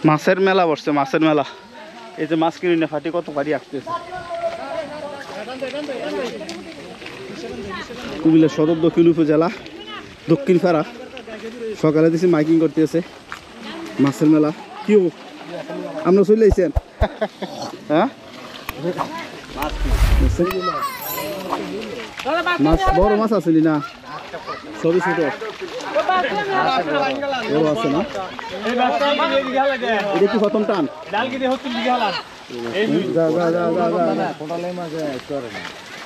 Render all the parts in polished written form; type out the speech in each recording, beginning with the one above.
মাছের মেলা বসছে, মাছের মেলা। এই যে মাছ কিনে ফাটি কত গাড়ি আসতেছে। কুমিল্লা সদর দক্ষিণ উপজেলা দক্ষিণ পাড়া সকালে দিছি মাইকিং করতেছে মাছের মেলা। কি আপনারা চলে আইছেন? হ্যাঁ মাছ বড় মাছ আসেনি না, সবই ছোট বড় আছে না। এটা কি প্রথম টান?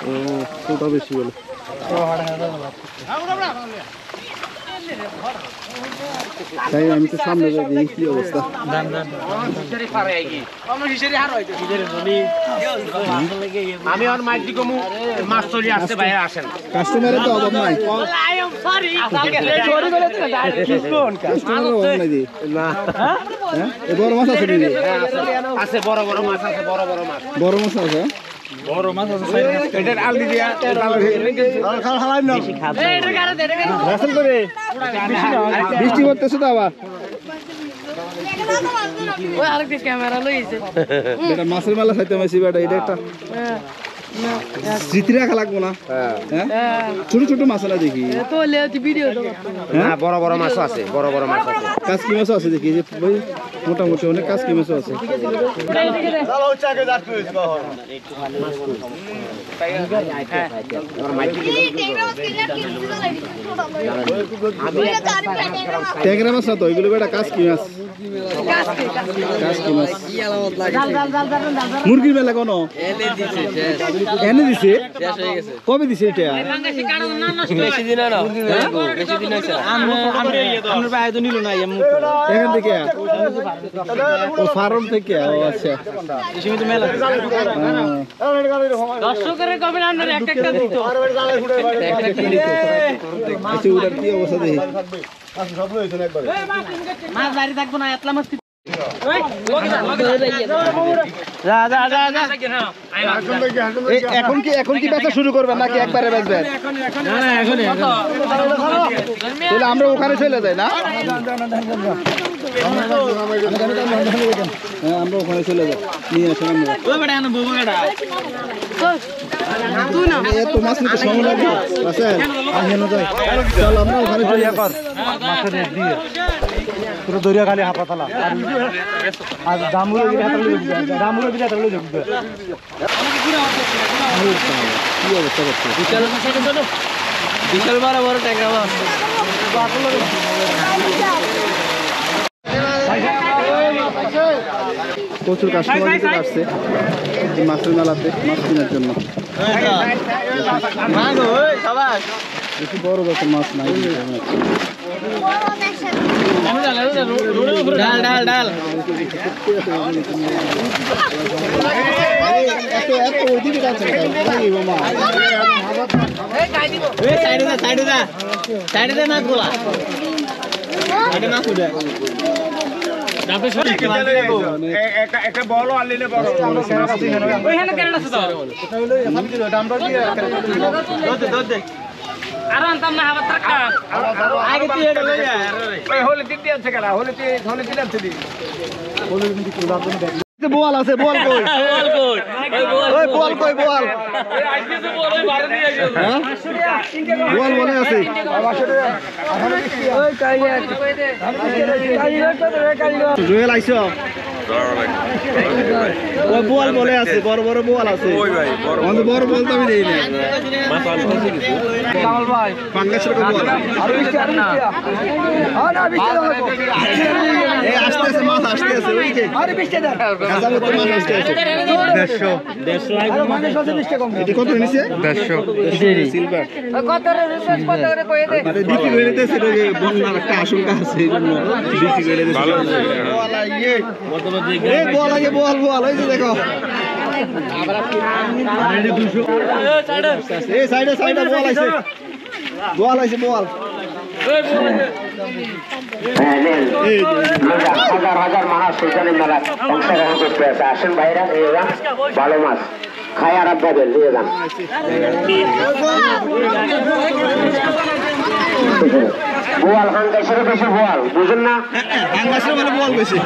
ও ছোট বেশি বলে তাই আমি তো সামনে যাই, কি অবস্থা। আমি আর মাইটি কমু মাছ চলে আসছে বাইরে আসেন, কাস্টমারের তো অভাব নাই, বড় মাছ আছে, আছে বড় বড় মাছ আছে, বড় বড় মাছ, বড় মাছ আছে, বড় মাছ আছে। এটার আলদি দিয়া বৃষ্টি করতেছে তো আবার। মাছের মেলা খাইতে পারছি বেটা, এটা একটা স্মৃতি রাখা লাগবো না। ছোট ছোট মাছ না দেখি, বড় বড় মাছ আছে, বড় বড় মাছ আছে, কাজকি মাছও আছে দেখি, যে মোটামুটি অনেক কাজকি মাছও আছে। ট্যাংরা মাছ না তো এগুলো বেটা, কাজকি মাছ, কাজকি মাছ। মুরগির মেলা কোনো এনে দিছে, কবে দিছে এটা? এখান থেকে ও ফার্ম থেকে? ও আচ্ছা, কি অবস্থা দেখি। এখন কি বেচা শুরু করবেন নাকি একবারে বেচবেন? তাহলে আমরা ওখানে চলে যাই না, আমরা ওখানে চলে যাই, নিয়ে আসেন। এত মাছ নিতে সময় লাগবে, চল আমরা ওখানে চলে যাই। দরিয়া খালি হাপাতালা আর দামুর কি অবস্থা করছে? বিশাল বড় বড় ট্যাংরা মাছ, প্রচুর কাস্টমার দিতে আসছে মাছের মেলাতে মাছ কেনার জন্য। বেশি বড় জাতের মাছ নাই, ডাল ডাল ডাল একটা বড় আনলে বড় আর আনতাম না আবার টাকা আগে দিয়ে এটা লইয়া ওই হলে তিনটি আছে কেন হলে তিন আছে দি হলে কিন্তু কোলা কোন দেখ বোয়াল আছে, বোয়াল কই? ওই বোয়াল কই? বোয়াল আইতেছে বড় ওই বারে দিয়ে গেল হ্যাঁ, বোয়াল বলে আছে। ওই কাইয়া জুয়েল আইছো? ওই বোয়াল বলে আছে, বড় বড় বোয়াল আছে। ওই ভাই বড় বড় বোয়াল তো আমি দেই না। মাছ আনতে গেছি কামাল ভাই, পাঙ্গাসের কো বোয়াল আর বিস্তি না, না বিস্তি দাও। এই আসতেছে মাছ, আসতেছে ওই যে আরে বিস্তি দাও, কাঁচা মতো মাছ আসতেছে। 150 আর মানে 120 টাকা কম। এটা কত নিছে? 150 সিলভার। কত রে রিসার্চ কত করে কই দে আরে বিক্রি করে দিতেছে, এটা যে বন্যার একটা আশঙ্কা আছে, এইজন্য বিক্রি করে দিতেছে। ভালো আছে বোয়াল আইয়ে এই বোয়াল আগে বোয়াল ওই যে দেখো এই সাইডে বোয়াল আইছে বোয়াল। হাজার হাজার মানুষ সেখানে মেলা অংশগ্রহণ করতে আছে। আসেন ভাইরা, নিয়ে যান ভালো মাছ খাই আর আপনাদের নিয়ে যান। বোয়াল হাঙ্গাসেরও বেশি বোয়াল বুঝুন না ফাঙ্গাসের বলে বল বেশি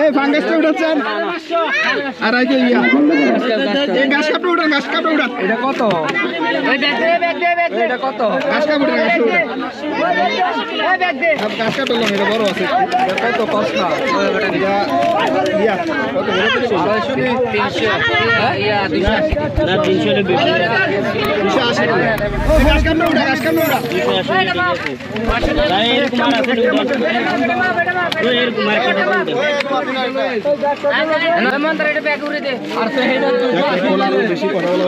এই ফাঙ্গাসটা উঠাচ্ছেন আর এই যে ইয়া এই গাছ কাপড় উঠান এটা কত এটা কত গাছ কাপড় গাছ কাপড় এটা বড় আছে এটা কত কষ্ট না ইয়া কত বড় 300 ইয়া 200 না 300 এর বেশি 280 গাছ কাপড় উঠা এরকম আর আছে এরকম মার্কেটে ব্যাগ উড়ে দে আর তো হেডা বেশি কথা বলা